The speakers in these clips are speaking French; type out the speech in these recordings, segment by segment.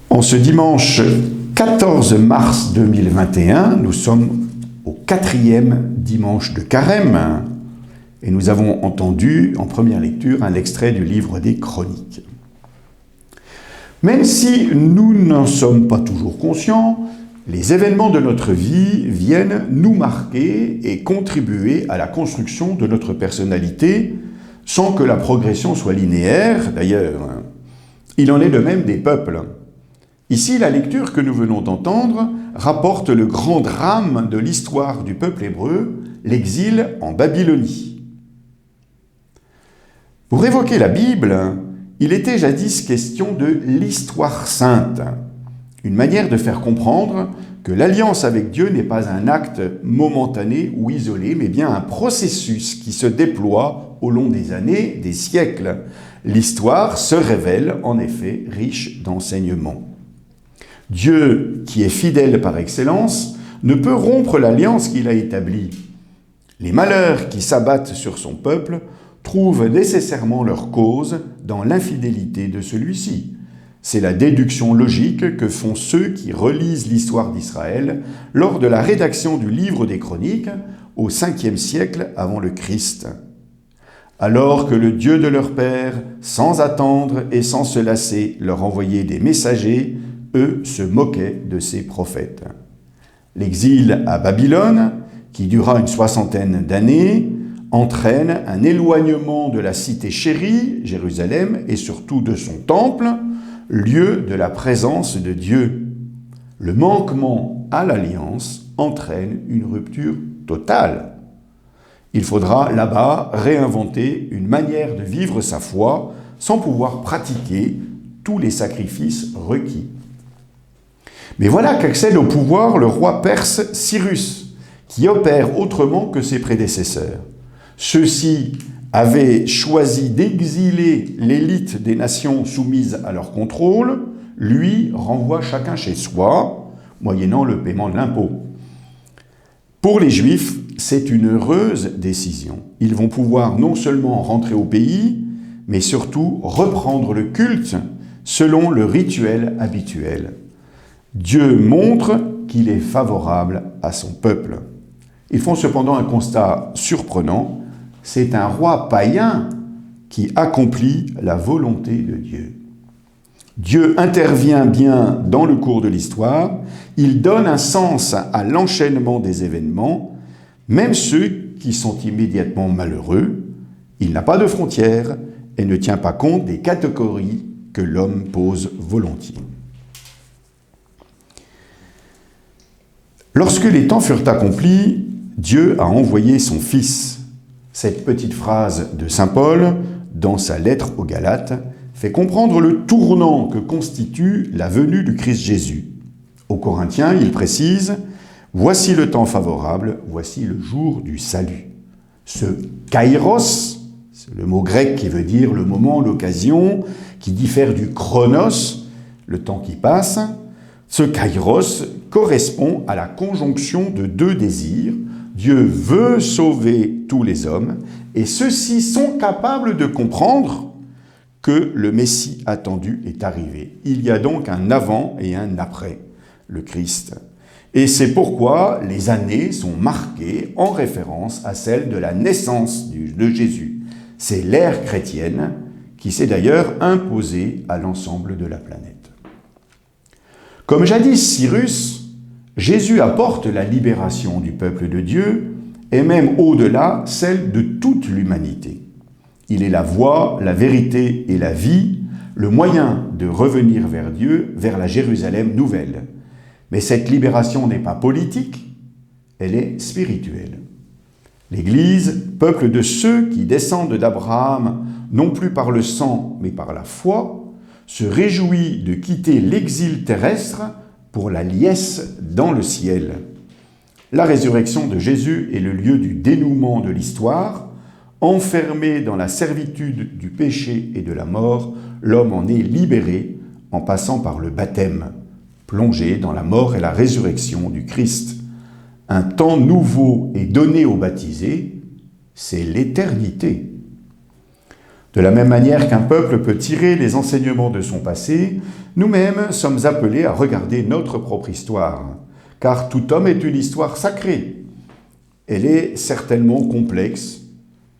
En ce dimanche 14 mars 2021, nous sommes au 4e dimanche de Carême et nous avons entendu en première lecture un extrait du livre des Chroniques. Même si nous n'en sommes pas toujours conscients, les événements de notre vie viennent nous marquer et contribuer à la construction de notre personnalité sans que la progression soit linéaire. D'ailleurs, il en est de même des peuples. Ici, la lecture que nous venons d'entendre rapporte le grand drame de l'histoire du peuple hébreu, l'exil en Babylonie. Pour évoquer la Bible, il était jadis question de l'histoire sainte, une manière de faire comprendre que l'alliance avec Dieu n'est pas un acte momentané ou isolé, mais bien un processus qui se déploie au long des années, des siècles. L'histoire se révèle en effet riche d'enseignements. Dieu, qui est fidèle par excellence, ne peut rompre l'alliance qu'il a établie. Les malheurs qui s'abattent sur son peuple trouvent nécessairement leur cause dans l'infidélité de celui-ci. C'est la déduction logique que font ceux qui relisent l'histoire d'Israël lors de la rédaction du livre des Chroniques au 5e siècle avant le Christ. Alors que le Dieu de leur père, sans attendre et sans se lasser, leur envoyait des messagers, eux se moquaient de ses prophètes. L'exil à Babylone, qui dura une 60aine d'années, entraîne un éloignement de la cité chérie, Jérusalem, et surtout de son temple, lieu de la présence de Dieu. Le manquement à l'alliance entraîne une rupture totale. Il faudra là-bas réinventer une manière de vivre sa foi sans pouvoir pratiquer tous les sacrifices requis. Mais voilà qu'accède au pouvoir le roi perse Cyrus, qui opère autrement que ses prédécesseurs. Ceux-ci avaient choisi d'exiler l'élite des nations soumises à leur contrôle, lui renvoie chacun chez soi, moyennant le paiement de l'impôt. Pour les Juifs, c'est une heureuse décision. Ils vont pouvoir non seulement rentrer au pays, mais surtout reprendre le culte selon le rituel habituel. Dieu montre qu'il est favorable à son peuple. Ils font cependant un constat surprenant. C'est un roi païen qui accomplit la volonté de Dieu. Dieu intervient bien dans le cours de l'histoire, il donne un sens à l'enchaînement des événements, même ceux qui sont immédiatement malheureux. Il n'a pas de frontières et ne tient pas compte des catégories que l'homme pose volontiers. Lorsque les temps furent accomplis, Dieu a envoyé son Fils. Cette petite phrase de saint Paul, dans sa lettre aux Galates, fait comprendre le tournant que constitue la venue du Christ Jésus. Aux Corinthiens, il précise « Voici le temps favorable, voici le jour du salut ». Ce kairos, c'est le mot grec qui veut dire le moment, l'occasion, qui diffère du chronos, le temps qui passe. Ce kairos correspond à la conjonction de deux désirs. Dieu veut sauver tous les hommes et ceux-ci sont capables de comprendre que le Messie attendu est arrivé. Il y a donc un avant et un après le Christ. Et c'est pourquoi les années sont marquées en référence à celle de la naissance de Jésus. C'est l'ère chrétienne qui s'est d'ailleurs imposée à l'ensemble de la planète. Comme jadis Cyrus, Jésus apporte la libération du peuple de Dieu et même au-delà celle de toute l'humanité. Il est la voie, la vérité et la vie, le moyen de revenir vers Dieu, vers la Jérusalem nouvelle. Mais cette libération n'est pas politique, elle est spirituelle. L'Église, peuple de ceux qui descendent d'Abraham, non plus par le sang, mais par la foi, se réjouit de quitter l'exil terrestre pour la liesse dans le ciel. La résurrection de Jésus est le lieu du dénouement de l'histoire. Enfermé dans la servitude du péché et de la mort, l'homme en est libéré en passant par le baptême, plongé dans la mort et la résurrection du Christ. Un temps nouveau est donné aux baptisés, c'est l'éternité. De la même manière qu'un peuple peut tirer les enseignements de son passé, nous-mêmes sommes appelés à regarder notre propre histoire, car tout homme est une histoire sacrée. Elle est certainement complexe,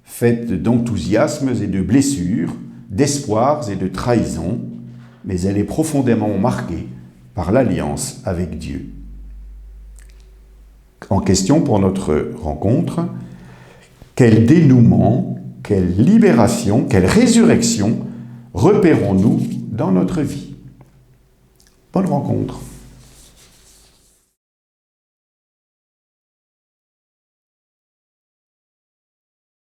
faite d'enthousiasmes et de blessures, d'espoirs et de trahisons, mais elle est profondément marquée par l'alliance avec Dieu. En question pour notre rencontre, quel dénouement, quelle libération, quelle résurrection repérons-nous dans notre vie? Bonne rencontre.